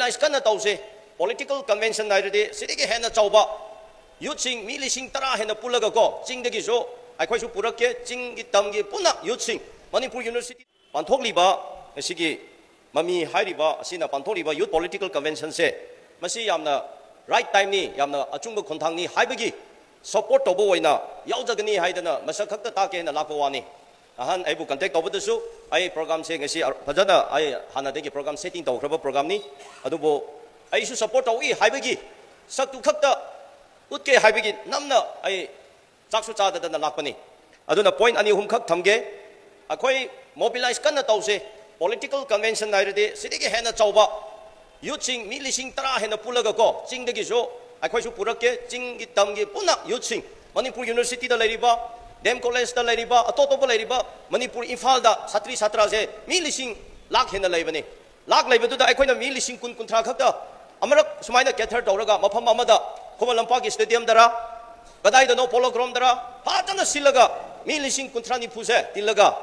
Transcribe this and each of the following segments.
mobilize kana tause political convention nairade sidiki hena chauba youth sing mi lising tara hena pulaga ko ching degi so akhoi su purake ching gi tam gi puna youth sing Manipur University panthokliba asigi mami hairiba asina panthokliba youth political convention se masi yamna right time ni yamna achungba khonthang ni haibagi support tobo oina yaujagani haidana masak khakta ta ke na lakwa wani ahan aibu contact tobo dasu ai program se ngasi fajana ai hana degi program setting tawkraba program ni adubo ai su support tawi haibagi saktu khakta utke haibagi namna ai chaksu cha da na lakpani aduna point ani hum khak thamge akhoi mobilize kana tause political convention nairade sidiki hena chauba youth sing mi lising tara hena pulaga ko ching degi so akhoi su purake ching gi tam gi puna youth sing Manipur University da leriba Dem College da leriba atotoba leriba Manipur Imphal da satri satra se mi lising lakh hena leibani lakh leibedu da akhoi na mi lising kun kunthra khakta amarak sumaina gather tawraga mafam amada khomal lampa gi stadium dara badai da no polo ground dara patana silaga mi lising kunthra ni phuse tilaga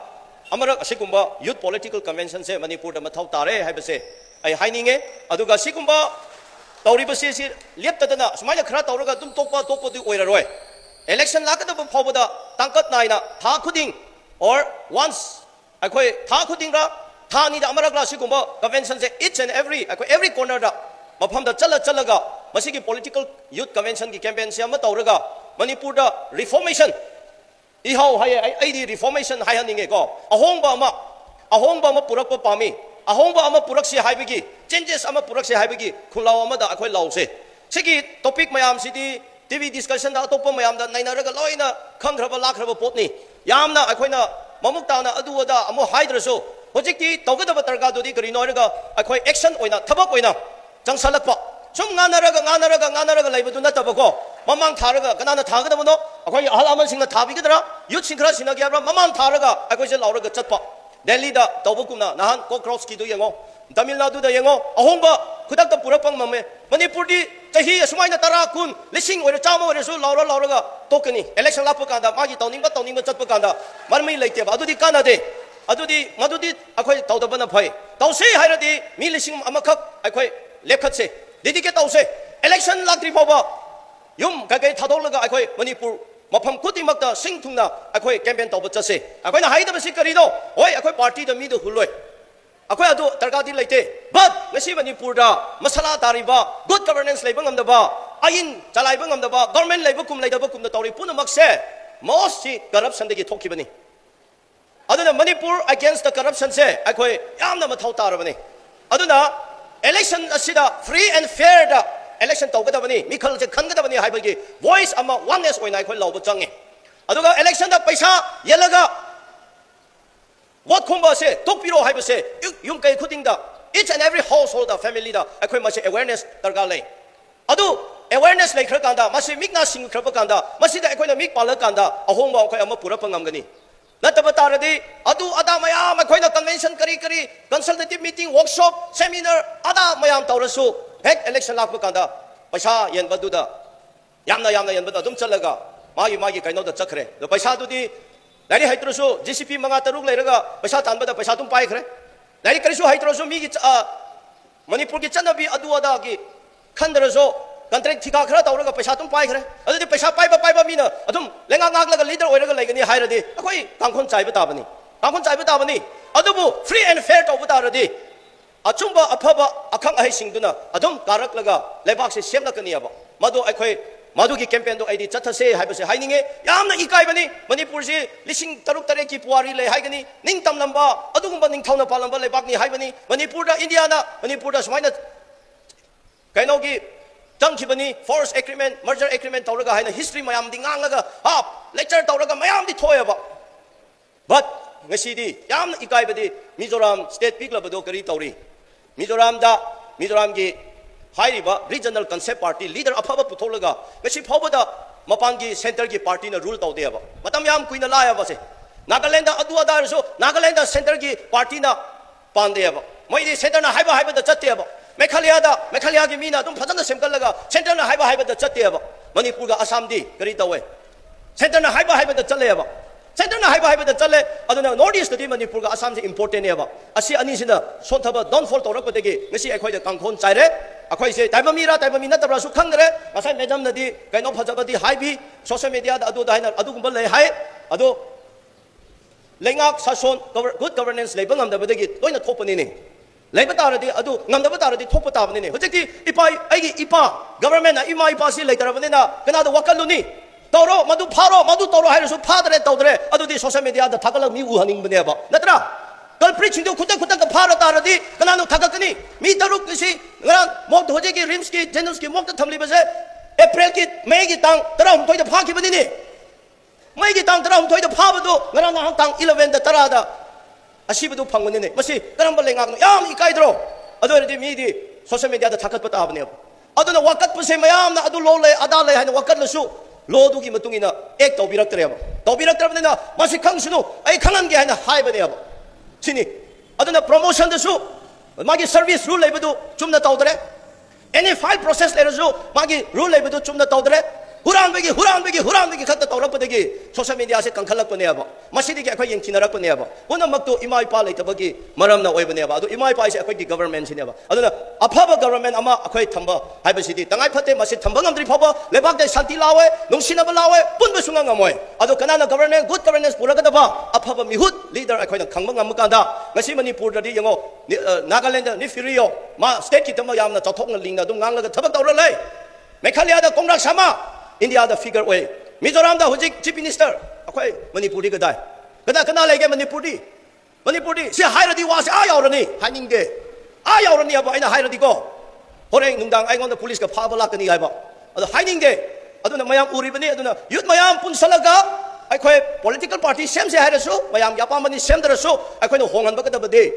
amarak asigumba youth political convention se Manipur da mathau tare haibase ai haininge aduga sigumba tawribase si leptadana sumaina khara tawraga dum topa di oiraroi election lakadaba phawbada tangkat naina tha khuding or once akhoi tha khuding ra tha ni da amarak la sigumba convention se each and every corner da mafam da chalaga masigi political youth convention ki campaign se ama tawraga Manipur da reformation ihau hai ai reformation hai haninge ko ahongba ama purak pa pami ahongba ama purak si haibigi changes ama purak si haibigi khulaw ama da akhoi lause sigi topic mayam sidi TV discussion da topa mayam da nainaraga loina khangraba lakraba potni yamna akhoina mamuk tauna adu da amo haidraso hojikti tawgadaba targa dodi karinoiraga akhoi action oina thabak oina jangsalakpa sum nganaraga laibadu natabako mamang tharaga kanana thagadabono akhoi ahalaman singna thabigidra youth singra sinagi abra mamang tharaga akhoi se lauraga chatpa Delhi da tawbukuna nahan cockroach ki do yengo Tamil Nadu da yengo ahongba khudak da purakpang mame Manipur di chahi sumaina tara kun lising ore chama ore su lauraga tokani election lap kanda magi tawningba chatpa kanda marmai leite ba adudi kana de madudi akhoi tawdabana phai tawse hairadi mi lising amakhak akhoi lekhatse didike tawse election lakri phawa yum kagai thadolaga akhoi Manipur mafam khudimakta singthungna akhoi campaign tawba chase akhoi na haida basi karido oi akhoi party da mi do huloi akhoi adu targati leite but ngasi Manipur da masala tariba good governance leibang amdaba ain chalaibang amdaba government leibakum leidabakum da tawri puna makse most corruption de thokibani aduna Manipur against the corruption se akhoi yamna mathau tarabani aduna election asida free and fair da election tawgadabani mikhal je khangadabani haibagi voice ama oneness oina akhoi lawba change aduga election da paisa yelaga what khomba se tokpiro haibase yum kai khuding da each and every household da family da akhoi mase awareness darga lei adu awareness lei khar kanda mase mikna sing khar kanda mase da akhoi na mik pala kanda ahongba akhoi ama pura pangamgani nataba taradi adu ada mayam akhoi na convention kari consultative meeting workshop seminar ada mayam tawrasu hek election lakpa kanda paisa yenbadu da yamna yenbada dum chalaga magi kaino da chakre do paisa du di lari haitrosu GCP manga taruk leiraga paisa tanbada paisa tum pai khre lari karisu haitrosu mi gi Manipur gi chanabi adu ada gi khandaraso contract thika khra tawraga paisa tum pai khre adu di paisa pai ba mina adum lenga ngak leader oiraga leigani hairadi akoi kangkhon chaiba tabani adubu free and fair tawba taradi achumba aphaba akhang ahi singduna adum karaklaga lebak se semlakani aba madu akhoi madugi campaign do aidi chathase haibase haininge yamna ikaibani Manipur si lising taruk tare ki puari le haigani ningtam lamba adugumba ningthauna palamba lebak ni haibani Manipur da India na Manipur da sumaina kainogi tangkhibani force agreement merger agreement tawraga haina history mayam dingangaga lecture tawraga mayam di thoyaba but ngasi di yamna ikaibadi Mizoram state piglabado kari tawri Mizoram gi hairiba regional concept party leader aphaba putholaga ngasi phawbada mapangi center gi party na rule tawdeaba matam yam kuina laayaba se Nagaland da adu adar so Nagaland da center gi party na pandeaba moi di center na haiba da chatteaba Meghalaya gi mina dum phajana semkalaga center na haiba da chatteaba Manipur ga Assam di kari tawe center na haiba da chaleaba Center na hai ba chale aduna North East di Manipur ga Assam se important ne ba asi ani sina sothaba downfall torak ko degi ngasi akhoi da kangkhon chaire akhoi se taibami na tabra su khangre asai medam na di kaino phajaba di hai bi social media da adu da haina adu gumbal le hai adu lengak sason good governance le bangam da badagi loina thopani ne leiba taradi adu ngamda taradi thopa tabani ne hojekti ipai aigi ipa government na ima ipa si leitarabani na kana da wakaluni toro madu pharo madu toro hairu phadre tawdre adu di social media da thakala mi uhaning bane ba natra culprit sindu khuta ka phara taradi kana no thakakani mi taruk kisi ngaran mok hoje ki rims ki genus ki mok ta thamli base april ki may ki tang taram thoi da phaki bani ne may ki tang taram thoi da phabadu ngaran na tang 11 da tarada asibudu phangmani ne masi taram bal lengak no yam ikai dro adu ri mi di social media da thakat pata abne adu na wakat puse mayam na adu lo le ada le haina wakat lasu 로두기 무뚱이나 액 도비락더래요. 도비락더라면나 마시 강수노 아이 강한 게 아니라 하이버네요. 신이 아드나 프로모션도수 마기 서비스 룰 레벨도 좀더 떠오더래. any file process 레벨도 마기 룰 레벨도 좀더 떠오더래. 후란베기 갖다 떠오락버되기 소셜 미디어에 강칼락버네요. 마시디게 아까 영티나락버네요. 오늘 막도 이마이파 레이터버기 말함나 오이버네요. 아도 이마이파이세 아까 government이네요. 아드나 아파버 government 아마 아까 탐바 하이버시디 땅아이 파테 마시 탐방감들이 파버 레박데 산티 라웨 농시나버 라웨 분부 순간가 뭐에 아도 가나나 government good governance 보라가다 봐 아파버 미훗 리더 아까 강방감까다 ngasi Manipur다디 영어 나갈랜드 니피리오 마 스테이트 탐바 야음나 저통을 링나 동 강라가 타박 떠올래 메칼리아다 공락 사마 India the figure way. Mizoram the Hujik chief minister. Okay, Manipuri gadai. Kana lege Manipuri. Si hairadi was ayaurani. Hanging day. Ayaurani aba ina hairadi go. Horeng nungdang ay ngon the police ka pabalak ni aiba. Ado hanging day. Aduna mayam uribani aduna youth mayam pun salaga. Ay political party sem se hairasu mayam yapamani sem darasu ay no hongan ba kada bade.